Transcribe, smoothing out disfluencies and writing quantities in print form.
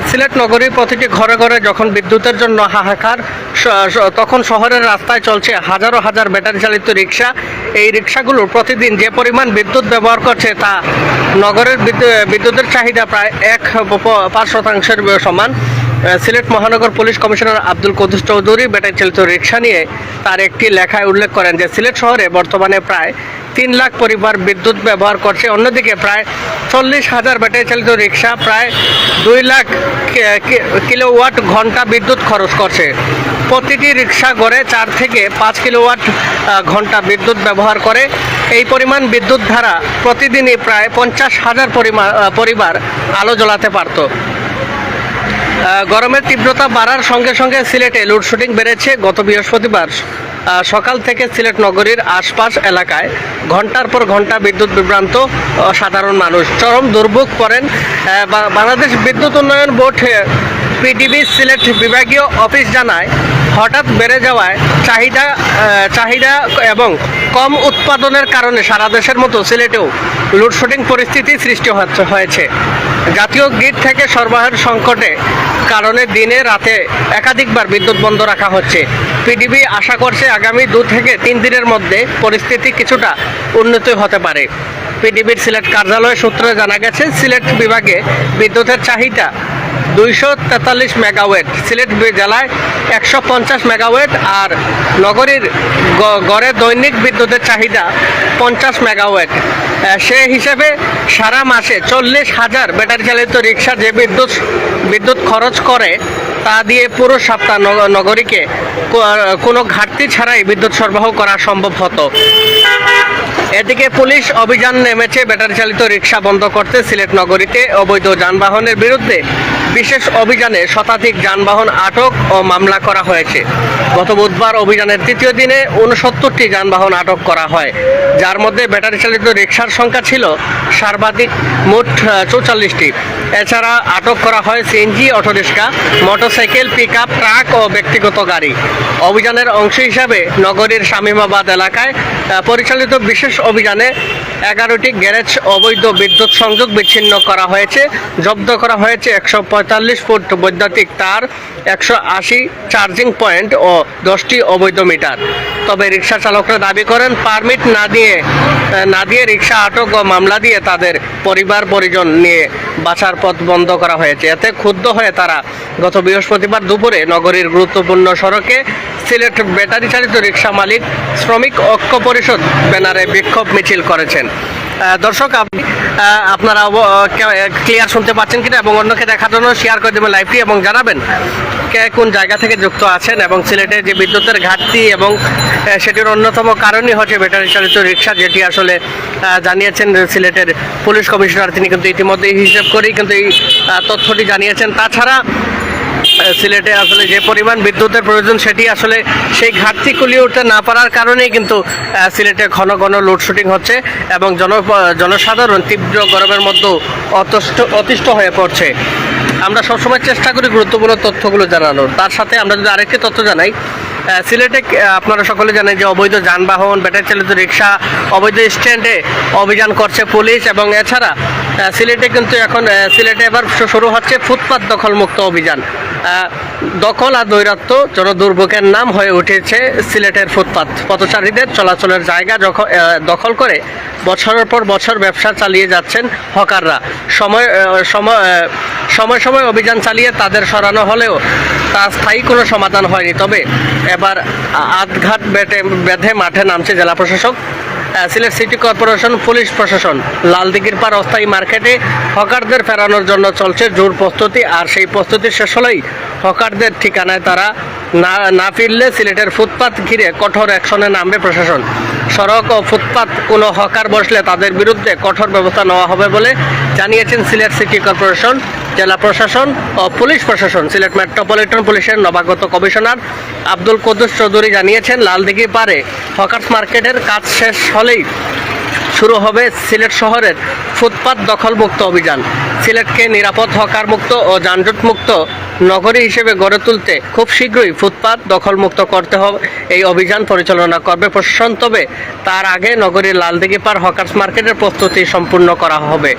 সিলেট নগরীর প্রতিটি ঘরে ঘরে যখন বিদ্যুতের জন্য হাহাকার, তখন শহরের রাস্তায় চলছে হাজারো হাজার ব্যাটারি চালিত রিক্সা। এই রিক্সাগুলো প্রতিদিন যে পরিমাণ বিদ্যুৎ ব্যবহার করছে তা নগরের বিদ্যুতের চাহিদা প্রায় 5% সমান। সিলেট মহানগর police commissioner Abdul Quddus Chowdhury battery চালিত রিক্সা নিয়ে তার একটি লেখায় উল্লেখ করেন যে সিলেট শহরে বর্তমানে প্রায় 3 লাখ পরিবার বিদ্যুৎ ব্যবহার করছে। অন্যদিকে প্রায় 40,000 ব্যাটারি চালিত রিক্সা প্রায় 2 লাখ কিলোওয়াট ঘন্টা বিদ্যুৎ খরচ করছে। প্রতিটি রিক্সা গড়ে 4 থেকে 5 কিলোওয়াট ঘন্টা বিদ্যুৎ ব্যবহার করে। এই পরিমাণ বিদ্যুৎ ধারা প্রতিদিনই প্রায় 50,000 পরিবার আলো জ্বালাতে পারত। গরমের তীব্রতা বাড়ার সঙ্গে সঙ্গে সিলেটে লোডশেডিং বেড়েছে। গত বৃহস্পতিবার সকাল থেকে সিলেট নগরীর আশপাশ এলাকায় ঘন্টার পর ঘন্টা বিদ্যুৎ বিভ্রান্ত সাধারণ মানুষ চরম দুর্ভোগ করেন। বাংলাদেশ বিদ্যুৎ উন্নয়ন বোর্ড পিডিবি সিলেট বিভাগীয় অফিস জানায়, হঠাৎ বেড়ে যাওয়ায় চাহিদা এবং কম উৎপাদনের কারণে সারা দেশের মতো সিলেটেও লোডশেডিং পরিস্থিতি সৃষ্টি হয়েছে। জাতীয় গ্রিড থেকে সরবরাহের সংকটে কারণে দিনে রাতে একাধিকবার বিদ্যুৎ বন্ধ রাখা হচ্ছে। পিডিবি আশা করছে আগামী 2 থেকে 3 দিনের মধ্যে পরিস্থিতি কিছুটা উন্নতি হতে পারে। পিডিবির সিলেট কার্যালয় সূত্রে জানা গেছে, সিলেট বিভাগে বিদ্যুতের চাহিদা 243 মেগাওয়াট, সিলেট জেলায় 150 মেগাওয়াট আর নগরীর গড়ে দৈনিক বিদ্যুতের চাহিদা 50 মেগাওয়াট। সে হিসেবে সারা মাসে 40,000 ব্যাটারি চালিত রিক্সা যে বিদ্যুৎ খরচ করে তা দিয়ে পুরো সপ্তাহ নগরীকে কোনো ঘাটতি ছাড়াই বিদ্যুৎ সরবরাহ করা সম্ভব হতো। এদিকে পুলিশ অভিযান নেমেছে ব্যাটারি চালিত রিক্সা বন্ধ করতে। সিলেট নগরীতে অবৈধ যানবাহনের বিরুদ্ধে বিশেষ অভিযানে শতাধিক যানবাহন আটক ও মামলা করা হয়েছে। গত বুধবার অভিযানের 3য় দিনে 69টি যানবাহন আটক করা হয়, যার মধ্যে ব্যাটারি চালিত রিক্সার সংখ্যা ছিল সর্বাধিক, মোট 44টি। এছাড়া আটক করা হয় CNG, autorickshaw, motorcycle, pickup, truck ও ব্যক্তিগত গাড়ি। অভিযানের অংশ হিসাবে নগরীর শামীমাবাদ এলাকায় পরিচালিত বিশেষ অভিযানে 11টি গ্যারেজ অবৈধ বিদ্যুৎ সংযোগ বিচ্ছিন্ন করা হয়েছে। জব্দ করা হয়েছে 145 ফুট বৈদ্যুতিক তার, 180 চার্জিং পয়েন্ট ও 10টি অবৈধ মিটার। তবে রিক্সা চালকরা দাবি করেন, পারমিট না দিয়ে রিক্সা আটক ও মামলা দিয়ে তাদের পরিবার পরিজন নিয়ে বাঁচার পথ বন্ধ করা হয়েছে। এতে ক্ষুব্ধ হয়ে তারা গত বৃহস্পতিবার দুপুরে নগরীর গুরুত্বপূর্ণ সড়কে সিলেট ব্যাটারি চালিত রিক্সা মালিক শ্রমিক ঐক্য পরিষদ ব্যানারে বিক্ষোভ মিছিল করেছেন। দর্শক, আপনারা ক্লিয়ার শুনতে পাচ্ছেন কিনা এবং অন্যকে দেখার জন্য শেয়ার করে দেবেন লাইভটি এবং জানাবেন কে কোন জায়গা থেকে যুক্ত আছেন। এবং সিলেটে যে বিদ্যুতের ঘাটতি এবং সেটির অন্যতম কারণই হচ্ছে ব্যাটারি চালিত রিক্সা, যেটি আসলে জানিয়েছেন সিলেটের পুলিশ কমিশনার। তিনি কিন্তু ইতিমধ্যে হিসেব করেই কিন্তু এই তথ্যটি জানিয়েছেন। তাছাড়া সিলেটে আসলে যে পরিমাণ বিদ্যুতের প্রয়োজন সেটি আসলে সেই ঘাটতি কুলিয়ে উঠতে না পারার কারণেই কিন্তু সিলেটে ঘন ঘন লোডশেডিং হচ্ছে এবং জনসাধারণ তীব্র গরমের মধ্যেও অতিষ্ঠ হয়ে পড়ছে। আমরা সবসময় চেষ্টা করি গুরুত্বপূর্ণ তথ্যগুলো জানানোর। তার সাথে আমরা যদি আরেকটি তথ্য জানাই, সিলেটে আপনারা সকলে জানেন যে অবৈধ যানবাহন, ব্যাটারি চালিত রিক্সা, অবৈধ স্ট্যান্ডে অভিযান করছে পুলিশ। এবং এছাড়া সিলেটে কিন্তু এখন এবার শুরু হচ্ছে ফুটপাত দখলমুক্ত অভিযান। দখল আর দৈরাত্য জনদুর্ভোগের নাম হয়ে উঠেছে সিলেটের ফুটপাত। পথচারীদের চলাচলের জায়গা দখল করে বছরের পর বছর ব্যবসা চালিয়ে যাচ্ছেন হকাররা। সময় সময় অভিযান চালিয়ে তাদের সরানো হলেও তার স্থায়ী কোনো সমাধান হয়নি। তবে এবার আধঘাট বেঁধে মাঠে নামছে জেলা প্রশাসক, সিলেট সিটি কর্পোরেশন, পুলিশ প্রশাসন। লালদিঘির পার অস্থায়ী মার্কেটে হকারদের ফেরানোর জন্য চলছে জোর প্রস্তুতি। আর সেই প্রস্তুতি শেষ হলেই হকারদের ঠিকানায় তারা না ফিরলে সিলেটের ফুটপাত ঘিরে কঠোর অ্যাকশনে নামবে প্রশাসন। সড়ক ও ফুটপাত কোনো হকার বসলে তাদের বিরুদ্ধে কঠোর ব্যবস্থা নেওয়া হবে বলে জানিয়েছেন সিলেট সিটি কর্পোরেশন, জেলা প্রশাসন ও পুলিশ প্রশাসন। সিলেট মেট্রোপলিটন পুলিশের নবাগত কমিশনার আব্দুল কুদ্দুস চৌধুরী জানিয়েছেন, লালদিঘি পারে হকার্স মার্কেটের কাজ শেষ হলেই শুরু হবে সিলেট শহরের ফুটপাত দখলমুক্ত অভিযান। সিলেটকে নিরাপদ, হকার মুক্ত ও যানজট মুক্ত নগরী হিসেবে গড়ে তুলতে খুব শীঘ্রই ফুটপাত দখলমুক্ত করতে হবে। এই অভিযান পরিচালনা করবে প্রশাসন। তবে তার আগে নগরীর লালদিঘি পার হকার্স মার্কেটের প্রস্তুতি সম্পূর্ণ করা হবে।